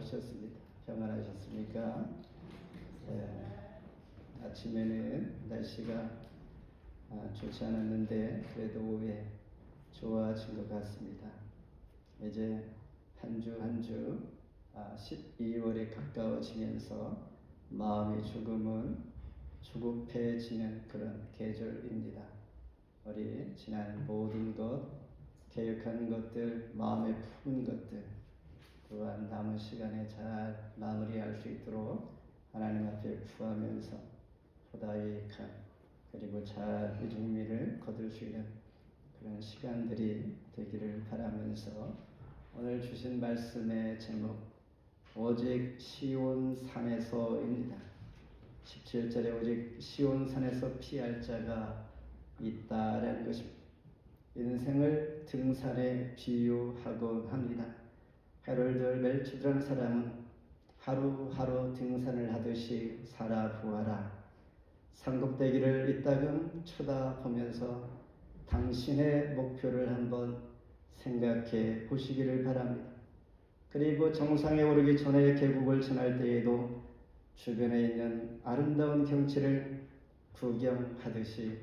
오셨습니다. 평안하셨습니까? 아침에는 날씨가 좋지 않았는데 그래도 오후에 좋아진 것 같습니다. 이제 한 주 한 주 12월에 가까워지면서 마음이 조금은 조급해지는 그런 계절입니다. 우리 지난 모든 것, 계획하는 것들, 마음에 품은 것들 또한 남은 시간에 잘 마무리할 수 있도록 하나님 앞에 구하면서 보다 유익한 그리고 잘 의미를 거둘 수 있는 그런 시간들이 되기를 바라면서 오늘 주신 말씀의 제목 오직 시온산에서입니다. 17절에 오직 시온산에서 피할 자가 있다라는 것입니다. 인생을 등산에 비유하곤 합니다. 헤롤드 멜츠드라는 사람은 하루하루 등산을 하듯이 살아보아라. 산꼭대기를 이따금 쳐다보면서 당신의 목표를 한번 생각해 보시기를 바랍니다. 그리고 정상에 오르기 전에 계곡을 지날 때에도 주변에 있는 아름다운 경치를 구경하듯이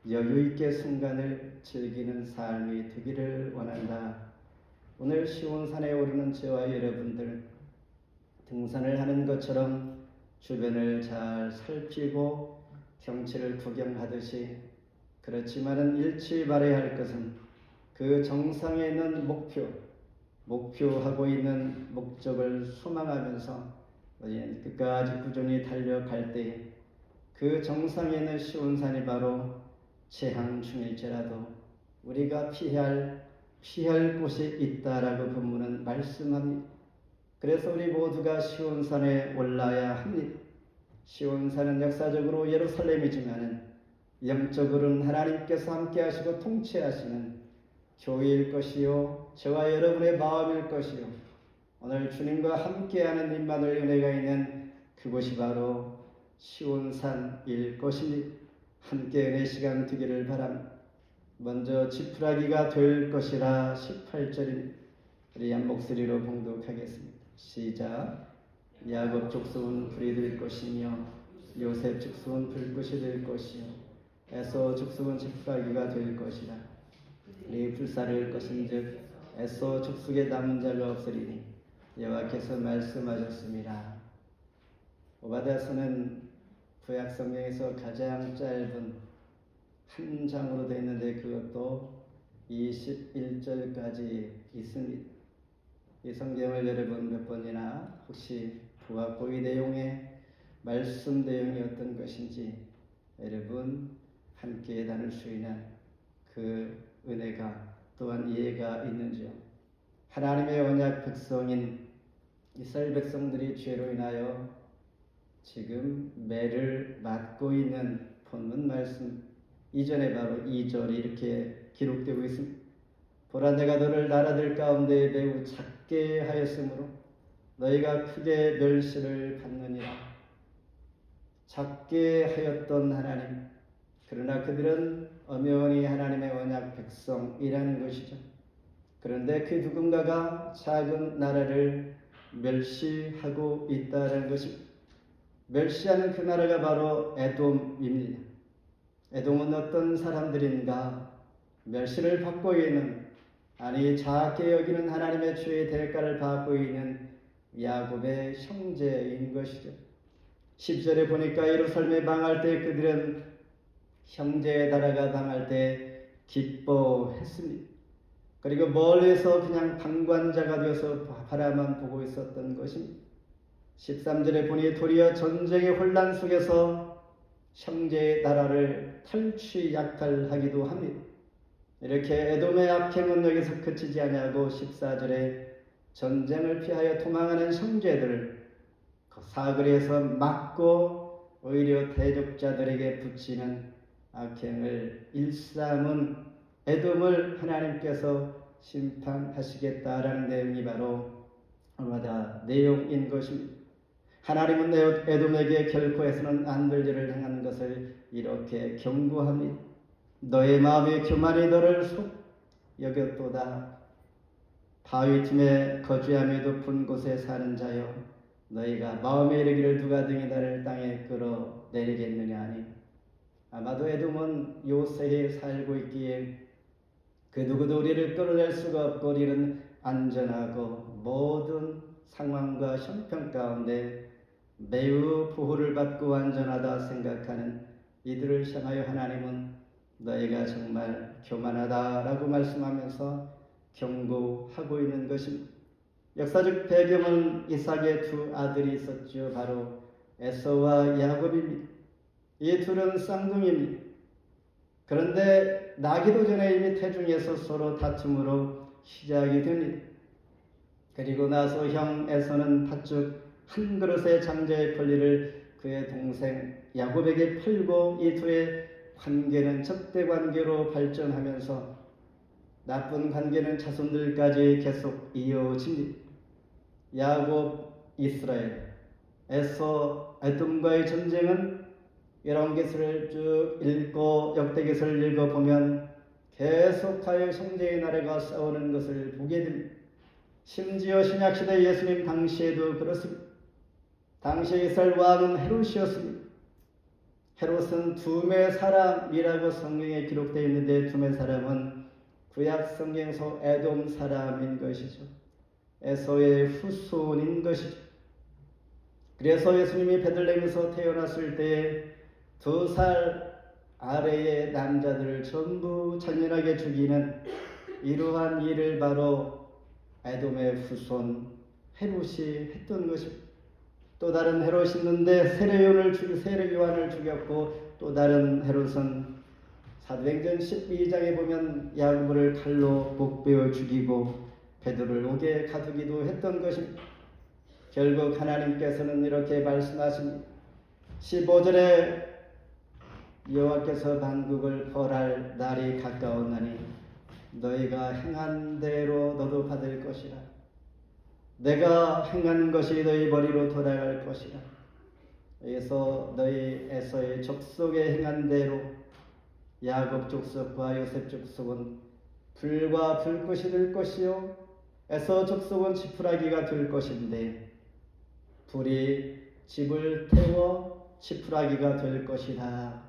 여유있게 순간을 즐기는 삶이 되기를 원한다. 오늘 시온산에 오르는 저와 여러분들 등산을 하는 것처럼 주변을 잘 살피고 경치를 구경하듯이 그렇지만은 잃지 말아야 할 것은 그 정상에 있는 목표하고 있는 목적을 소망하면서 끝까지 꾸준히 달려갈 때 그 정상에 있는 시온산이 바로 재앙 중일지라도 우리가 피할 곳이 있다라고 본문은 말씀합니다. 그래서 우리 모두가 시온산에 올라야 합니다. 시온산은 역사적으로 예루살렘이지만은 영적으로는 하나님께서 함께 하시고 통치하시는 교회일 것이요 저와 여러분의 마음일 것이요 오늘 주님과 함께하는 임마누엘 은혜가 있는 그곳이 바로 시온산일 것입니다. 함께 은혜 시간 되기를 바랍니다. 먼저 지푸라기가 될 것이라 18절입니다. 우리 한 목소리로 봉독하겠습니다. 시작. 야곱 족속은 불이 될 것이며 요셉 족속은 불꽃이 될 것이요 에서 족속은 지푸라기가 될 것이라. 이 불사를 것인즉 에서 족속에 남은 자가 없으리니 여호와께서 말씀하셨습니다. 오바댜서는 구약 성경에서 가장 짧은 한 장으로 되어 있는데 그것도 21절까지 있습니다. 이 성경을 여러분 몇 번이나 혹시 보았고 이 내용의 말씀 내용이 어떤 것인지 여러분 함께 나눌 수 있는 그 은혜가 또한 이해가 있는지요. 하나님의 언약 백성인 이스라엘 백성들이 죄로 인하여 지금 매를 맞고 있는 본문 말씀 이전에 바로 2절이 이렇게 기록되고 있습니다. 보라 내가 너를 나라들 가운데 매우 작게 하였으므로 너희가 크게 멸시를 받느니라. 작게 하였던 하나님, 그러나 그들은 엄연히 하나님의 언약 백성이라는 것이죠. 그런데 그 누군가가 작은 나라를 멸시하고 있다는 것입니다. 멸시하는 그 나라가 바로 에돔입니다. 에돔은 어떤 사람들인가? 멸시를 받고 있는, 작게 여기는 하나님의 죄의 대가를 받고 있는 야곱의 형제인 것이죠. 10절에 보니까 예루살렘에 망할 때 그들은 형제의 나라가 당할 때 기뻐했습니다. 그리고 멀리서 그냥 방관자가 되어서 바라만 보고 있었던 것입니다. 13절에 보니 도리어 전쟁의 혼란 속에서 형제의 나라를 약탈하기도 합니다. 이렇게 에돔의 악행은 여기서 그치지 아니하고 14절에 전쟁을 피하여 도망하는 형제들을 사거리에서 막고 오히려 대적자들에게 붙이는 악행을 일삼은 에돔을 하나님께서 심판하시겠다라는 내용이 바로 내용인 것입니다. 하나님은 에돔에게 결코 해서는 안 될 일을 행하는 것을 이렇게 경고합니다. 너의 마음의 교만이 너를 속 여겼도다. 바위 틈에 거주하며 높은 곳에 사는 자여, 너희가 마음에 이르기를 누가 등이 나를 땅에 끌어내리겠느냐 하니, 아마도 에돔은 요새에 살고 있기에 그 누구도 우리를 끌어낼 수가 없고 우리는 안전하고 모든 상황과 형편 가운데 매우 보호를 받고 안전하다 생각하는 이들을 향하여 하나님은 너희가 정말 교만하다라고 말씀하면서 경고하고 있는 것입니다. 역사적 배경은 이삭의 두 아들이 있었죠. 바로 에서와 야곱입니다. 이 둘은 쌍둥이입니다. 그런데 나기도 전에 이미 태중에서 서로 다툼으로 시작이 됩니다. 그리고 나서 형 에서는 팥죽 한 그릇의 장자의 권리를 그의 동생 야곱에게 풀고 이 둘의 관계는 적대 관계로 발전하면서 나쁜 관계는 자손들까지 계속 이어집니다. 야곱, 이스라엘, 에서, 에돔과의 전쟁은 이런 기술을 쭉 읽고 역대기서를 읽어보면 계속하여 형제의 나라가 싸우는 것을 보게 됩니다. 심지어 신약시대 예수님 당시에도 그렇습니다. 당시 이스라엘 왕은 헤롯이었습니다. 헤롯은 둠의 사람이라고 성경에 기록되어 있는데 둠의 사람은 구약 성경에서 에돔 사람인 것이죠. 에서의 후손인 것이죠. 그래서 예수님이 베들레헴에서 태어났을 때에 2살 아래의 남자들을 전부 잔인하게 죽이는 이러한 일을 바로 에돔의 후손 헤롯이 했던 것입니다. 또 다른 헤롯이 있는데 세례요한을 죽였고, 또 다른 헤롯은 사도행전 12장에 보면 야고보를 칼로 목베어 죽이고 베드로를 옥에 가두기도 했던 것입니다. 결국 하나님께서는 이렇게 말씀하십니다. 15절에 여호와께서 만국을 벌할 날이 가까웠나니 너희가 행한 대로 너도 받을 것이라. 내가 행한 것이 너희 머리로 돌아갈 것이라. 그래서 너희 에서의 족속에 행한 대로 야곱 족속과 요셉 족속은 불과 불꽃이 될 것이요 에서 족속은 지푸라기가 될 것인데 불이 집을 태워 지푸라기가 될 것이다.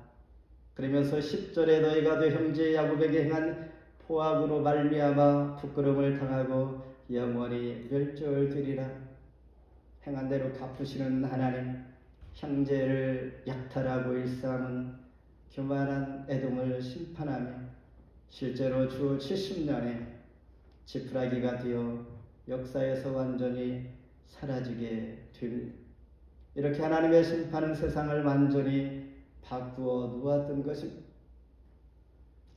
그러면서 10절에 너희가 너 형제 야곱에게 행한 포악으로 말미암아 부끄러움을 당하고 영원히 멸절되리라. 행한 대로 갚으시는 하나님, 형제를 약탈하고 일삼은 교만한 에돔을 심판하며 실제로 주 70년에 지푸라기가 되어 역사에서 완전히 사라지게 됩니다. 이렇게 하나님의 심판은 세상을 완전히 바꾸어 놓았던 것입니다.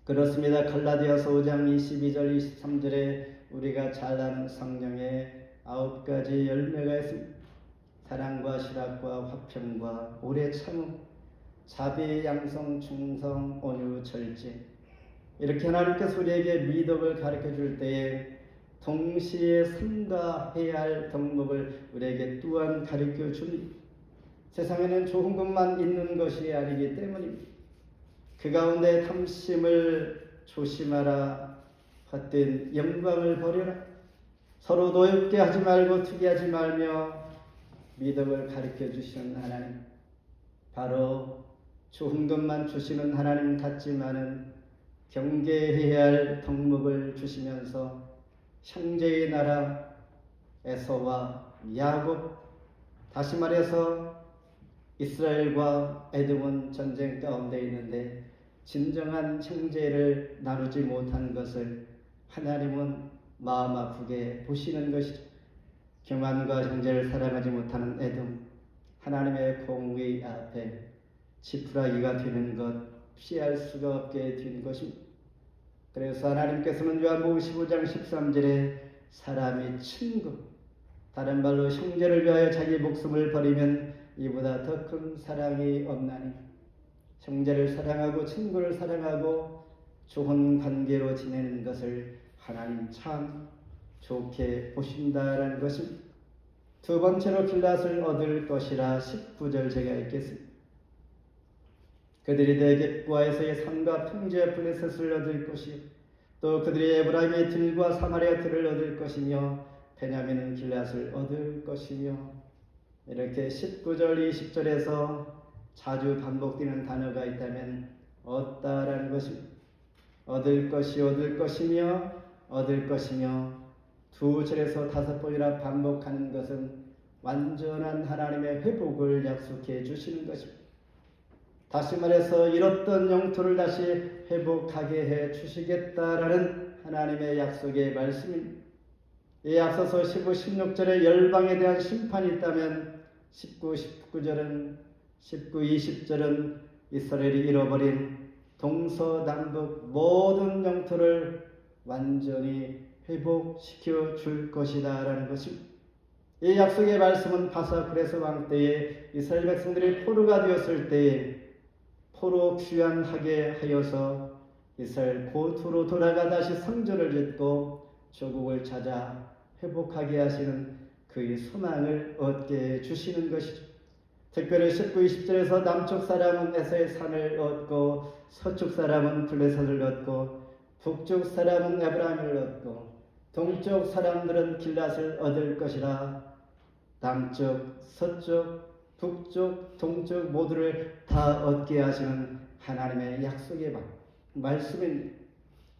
그렇습니다. 갈라디아서 5장 22절 23절에 우리가 잘 아는 성경에 9가지 열매가 있습니다. 사랑과 실학과 화평과 오래 참음, 자비, 양성, 충성, 온유, 절제. 이렇게 하나님께서 우리에게 미덕을 가르쳐 줄 때에 동시에 삼가해야 할 덕목을 우리에게 또한 가르쳐 줍니다. 세상에는 좋은 것만 있는 것이 아니기 때문입니다. 그 가운데 탐심을 조심하라. 헛된 영광을 버려라. 서로 노엽게 하지 말고 투기하지 말며 미덕을 가르쳐 주시는 하나님, 바로 좋은 것만 주시는 하나님 같지만은 경계해야 할 덕목을 주시면서 형제의 나라 에서와 야곱, 다시 말해서 이스라엘과 에돔은 전쟁 가운데 있는데 진정한 형제를 나누지 못한 것을 하나님은 마음 아프게 보시는 것이죠. 교만과 형제를 사랑하지 못하는 에돔, 하나님의 공의 앞에 지푸라기가 되는 것 피할 수가 없게 된 것입니다. 그래서 하나님께서는 요한복음 15장 13절에 사람이 친구, 다른 말로 형제를 위하여 자기 목숨을 버리면 이보다 더 큰 사랑이 없나니, 형제를 사랑하고 친구를 사랑하고 좋은 관계로 지내는 것을 하나님 참 좋게 보신다라는 것입니다. 두 번째로 길앗을 얻을 것이라 19절 제가 읽겠습니다. 그들이 대개 부하에서의 산과 평지의 블레셋을 얻을 것이요 또 그들이 에브라임의 들과 사마리아 들을 얻을 것이며 베냐민은 길앗을 얻을 것이며. 이렇게 19절 20절에서 자주 반복되는 단어가 있다면 얻다라는 것이 얻을 것이 얻을 것이며 얻을 것이며, 두 절에서 5번이나 반복하는 것은 완전한 하나님의 회복을 약속해 주시는 것입니다. 다시 말해서 잃었던 영토를 다시 회복하게 해 주시겠다라는 하나님의 약속의 말씀입니다. 이 앞서서 15, 16절에 열방에 대한 심판이 있다면 19, 19절은 19, 20절은 이스라엘이 잃어버린 동서남북 모든 영토를 완전히 회복시켜 줄 것이다 라는 것입니다. 이 약속의 말씀은 바사크레스 왕 때에 이스라엘 백성들이 포로가 되었을 때에 포로 귀환하게 하여서 이스라엘 고토로 돌아가 다시 성전을 짓고 조국을 찾아 회복하게 하시는 그의 소망을 얻게 주시는 것이죠. 특별히 19, 20절에서 남쪽 사람은 에서의 산을 얻고 서쪽 사람은 블레셋을 얻고 북쪽 사람은 에브라임을 얻고 동쪽 사람들은 길앗을 얻을 것이라. 남쪽, 서쪽, 북쪽, 동쪽 모두를 다 얻게 하시는 하나님의 약속의 말씀입니다.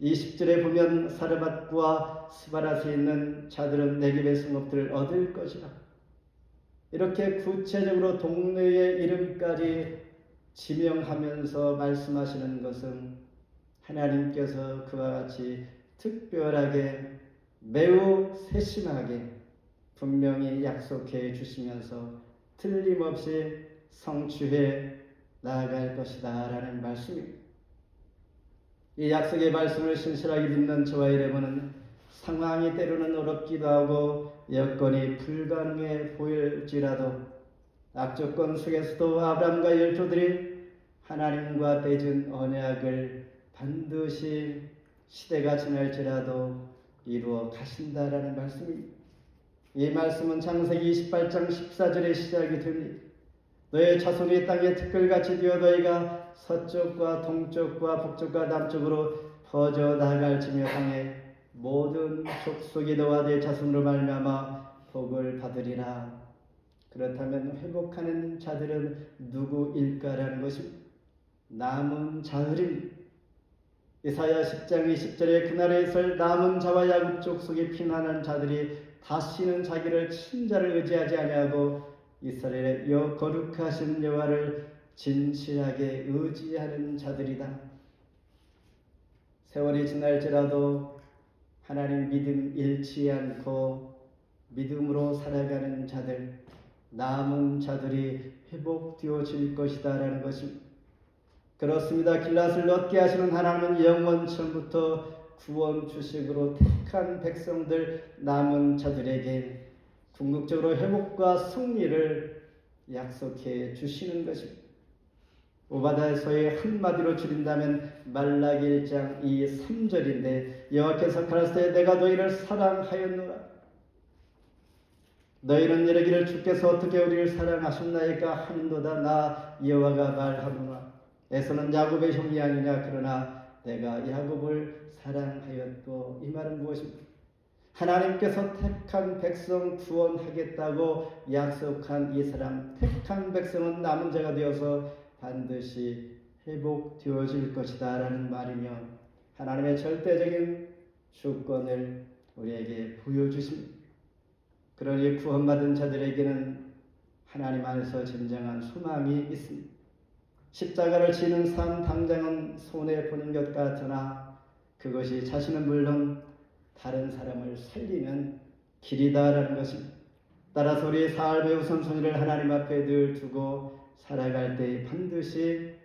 20절에 보면 사르밧과 스바랏에 있는 자들은 네겝의 성읍들을 얻을 것이라. 이렇게 구체적으로 동네의 이름까지 지명하면서 말씀하시는 것은 하나님께서 그와 같이 특별하게 매우 세심하게 분명히 약속해 주시면서 틀림없이 성취해 나아갈 것이다 라는 말씀입니다. 이 약속의 말씀을 신실하게 믿는 저와 여러분은 상황이 때로는 어렵기도 하고 여건이 불가능해 보일지라도 악조건 속에서도 아브라함과 열조들이 하나님과 맺은 언약을 반드시 시대가 지날지라도 이루어 가신다라는 말씀입니다. 이 말씀은 창세기 28장 14절에 시작이 됩니다. 너의 자손이 땅에 티끌같이 되어 너희가 서쪽과 동쪽과 북쪽과 남쪽으로 퍼져 나갈지며 땅에 모든 족속이 너와 네 자손으로 말미암아 복을 받으리라. 그렇다면 회복하는 자들은 누구일까라는 것입니다. 남은 자들입니다. 이사야 10장 20절에 그날에 있을 남은 자와 야곱 족속이 피난한 자들이 다시는 자기를 친자를 의지하지 아니하고 이스라엘의 거룩하신 여호와를 진실하게 의지하는 자들이다. 세월이 지날지라도 하나님 믿음 잃지 않고 믿음으로 살아가는 자들, 남은 자들이 회복되어질 것이다 라는 것입니다. 그렇습니다. 길앗을 얻게 하시는 하나님은 영원 처음부터 구원 주식으로 택한 백성들, 남은 자들에게 궁극적으로 회복과 승리를 약속해 주시는 것입니다. 오바다에서의 한마디로 줄인다면 말라기 1장 2, 3절인데 여호와께서 가라사대 내가 너희를 사랑하였노라. 너희는 이르기를 주께서 어떻게 우리를 사랑하셨나이까 하는도다. 나 여호와가 말하노라. 에서는 야곱의 형이 아니냐. 그러나 내가 야곱을 사랑하였고. 이 말은 무엇입니까? 하나님께서 택한 백성 구원하겠다고 약속한 이 사람, 택한 백성은 남은 자가 되어서 반드시 회복되어질 것이다 라는 말이며 하나님의 절대적인 주권을 우리에게 보여주십니다. 그러니 구원받은 자들에게는 하나님 안에서 진정한 소망이 있습니다. 십자가를 지는 삶 당장은 손해보는 것 같으나 그것이 자신은 물론 다른 사람을 살리는 길이다라는 것입니다. 따라서 우리 삶의 우선순위를 하나님 앞에 늘 두고 살아갈 때 반드시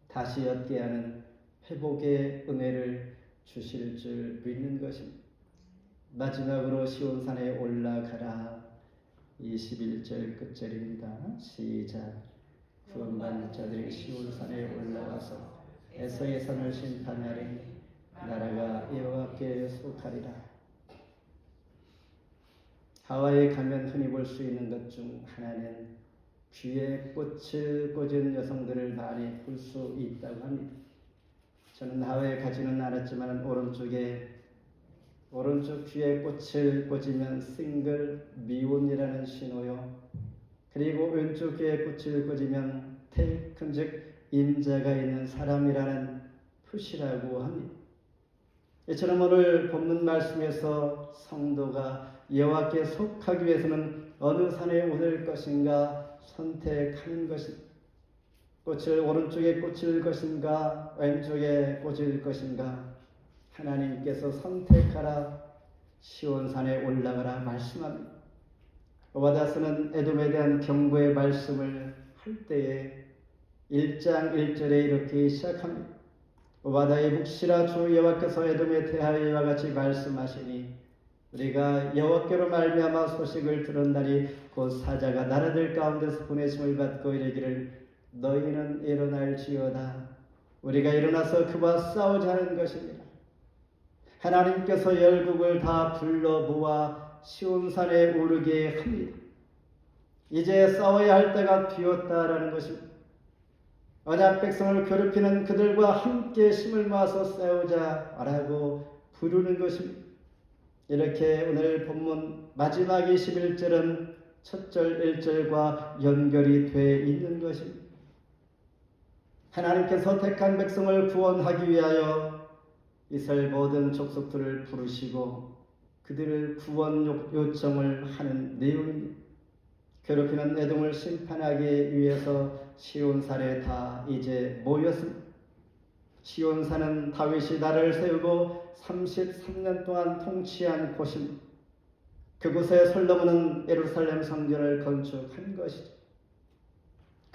다시 얻게 하는 회복의 은혜를 주실 줄 믿는 것입니다. 마지막으로 시온산에 올라가라. 21절 끝절입니다. 시작. 구원받는 자들이 시온산에 올라가서 에서의 산을 심판하리니 나라가 여호와께 속하리라. 하와이에 가면 흔히 볼 수 있는 것 중 하나는 귀에 꽃을 꽂은 여성들을 많이 볼 수 있다고 합니다. 저는 하회에 가지는 않았지만 오른쪽 귀에 꽃을 꽂으면 싱글 미혼이라는 신호요. 그리고 왼쪽 귀에 꽃을 꽂으면 테이큰 즉 임자가 있는 사람이라는 표시라고 합니다. 이처럼 오늘 본문 말씀에서 성도가 여호와께 속하기 위해서는 어느 산에 오를 것인가 선택하는 것입니다. 오른쪽에 꽂을 것인가 왼쪽에 꽂을 것인가 하나님께서 선택하라 시온산에 올라가라 말씀합니다. 오바댜서는 에돔에 대한 경고의 말씀을 할 때에 1장 1절에 이렇게 시작합니다. 오바댜의 묵시라 주 여호와께서 에돔에 대하여 이와 같이 말씀하시니 우리가 여호와께로 말미암아 소식을 들었나니 곧 사자가 나라들 가운데서 보내심을 받고 이르기를 너희는 일어날지어다 우리가 일어나서 그와 싸우자 하는 것입니다. 하나님께서 열국을 다 불러 모아 시온산에 오르게 합니다. 이제 싸워야 할 때가 되었다라는 것입니다. 언약 백성을 괴롭히는 그들과 함께 힘을 모아서 싸우자라고 부르는 것입니다. 이렇게 오늘 본문 마지막 21절은 첫 절 1절과 연결이 돼 있는 것입니다. 하나님께서 택한 백성을 구원하기 위하여 이스라엘 모든 족속들을 부르시고 그들을 구원 요청을 하는 내용입니다. 괴롭히는 에돔을 심판하기 위해서 시온산에 다 이제 모였습니다. 시온산은 다윗이 나라를 세우고 33년 동안 통치한 곳입니다. 그곳에 솔로몬은 예루살렘 성전을 건축한 것이죠.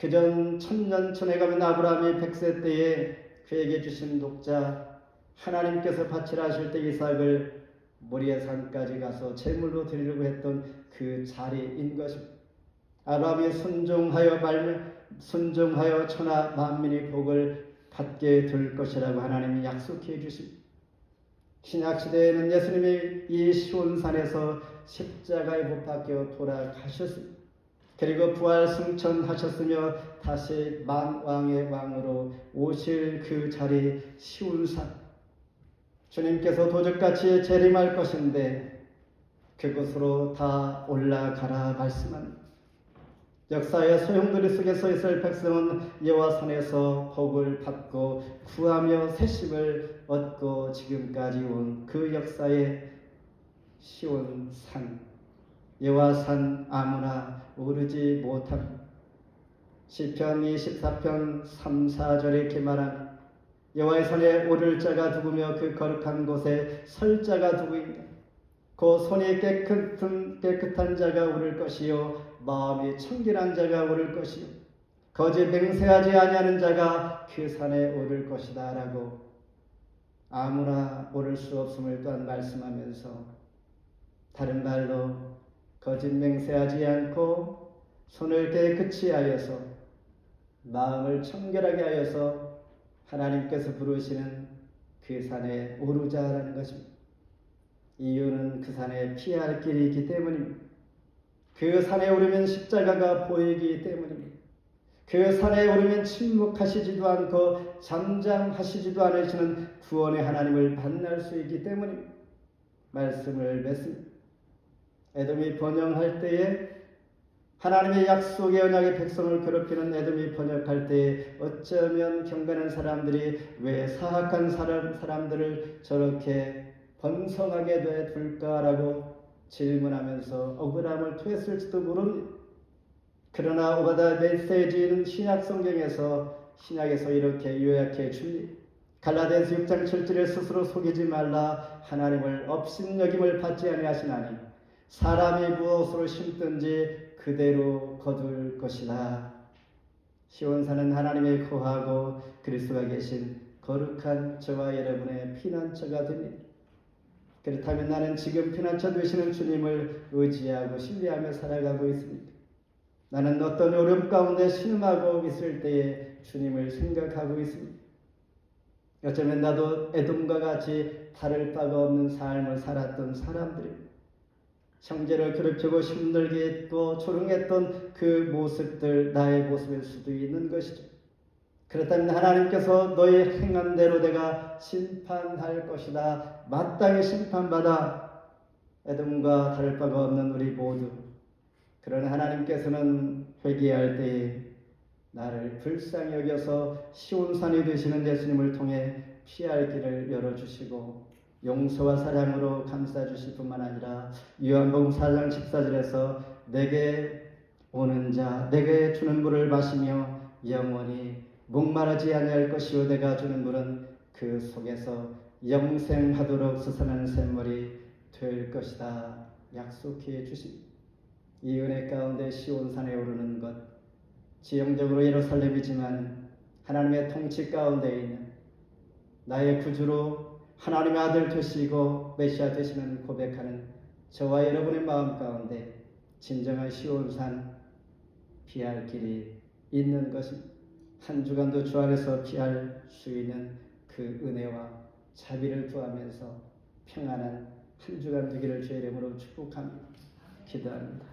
그전 1000년 전에 가면 아브라함이 100세 때에 그에게 주신 독자 하나님께서 바치라 하실 때 이삭을 모리아 산까지 가서 제물로 드리려고 했던 그 자리인 것입니다. 아브라함이 순종하여 천하 만민이 복을 받게 될 것이라고 하나님이 약속해 주십니다. 신약시대에는 예수님이 이 시온산에서 십자가에 못 박혀 돌아가셨습니다. 그리고 부활 승천하셨으며 다시 만왕의 왕으로 오실 그 자리 시온산 주님께서 도적같이 재림할 것인데 그곳으로 다 올라가라 말씀합니다. 역사의 소용돌이 속에서 이스라엘 백성은 여호와산에서 복을 받고 구하며 새심을 얻고 지금까지 온 그 역사의 시온산 여호와산 아무나 오르지 못합니다. 시편 24편 3, 4절에 이렇게 말합니다. 여호와의 산에 오를 자가 누구며 그 거룩한 곳에 설 자가 누구인가. 그 손이 깨끗한 자가 오를 것이요 마음이 청결한 자가 오를 것이요 거짓 맹세하지 아니하는 자가 그 산에 오를 것이다 라고 아무나 오를 수 없음을 또한 말씀하면서 다른 말로 거짓 맹세하지 않고 손을 깨끗이 하여서 마음을 청결하게 하여서 하나님께서 부르시는 그 산에 오르자라는 것입니다. 이유는 그 산에 피할 길이 있기 때문입니다. 그 산에 오르면 십자가가 보이기 때문입니다. 그 산에 오르면 침묵하시지도 않고 잠잠하시지도 않으시는 구원의 하나님을 만날 수 있기 때문입니다. 말씀을 맺습니다. 에돔이 번영할 때에 하나님의 약속의 언약의 백성을 괴롭히는 에돔이 번역할 때에 어쩌면 경건한 사람들이 왜 사악한 사람들을 저렇게 번성하게 돼둘까라고 질문하면서 억울함을 토했을지도 모릅니다. 그러나 오바댜 메시지는 신약에서 이렇게 요약해 줍니다. 갈라디아서 6장 7절에 스스로 속이지 말라 하나님을 업신여김을 받지 아니하시나니 사람이 무엇으로 심든지 그대로 거둘 것이다. 시온산은 하나님의 거하고 그리스도가 계신 거룩한 저와 여러분의 피난처가 됩니다. 그렇다면 나는 지금 피난처 되시는 주님을 의지하고 신뢰하며 살아가고 있습니다. 나는 어떤 어려움 가운데 신음하고 있을 때에 주님을 생각하고 있습니다. 어쩌면 나도 에돔과 같이 다를 바가 없는 삶을 살았던 사람들입니다. 형제를 괴롭히고 힘들게 했고 조롱했던 그 모습들 나의 모습일 수도 있는 것이죠. 그렇다면 하나님께서 너의 행한 대로 내가 심판할 것이다. 마땅히 심판받아. 에돔과 다를 바가 없는 우리 모두. 그러나 하나님께서는 회개할 때에 나를 불쌍히 여겨서 시온산이 되시는 예수님을 통해 피할 길을 열어주시고 용서와 사랑으로 감싸주실 뿐만 아니라 요한복음 4장 14절에서 내게 오는 자 내게 주는 물을 마시며 영원히 목마르지 아니할 것이요 내가 주는 물은 그 속에서 영생하도록 솟아나는 샘물이 될 것이다 약속해 주신 이 은혜 가운데 시온산에 오르는 것 지형적으로 예루살렘이지만 하나님의 통치 가운데 있는 나의 구주로 하나님의 아들 되시고 메시아 되시는 고백하는 저와 여러분의 마음 가운데 진정한 시온산 피할 길이 있는 것입니다. 한 주간도 주 안에서 피할 수 있는 그 은혜와 자비를 구하면서 평안한 한 주간 되기를 주의 이름으로 축복합니다. 기도합니다.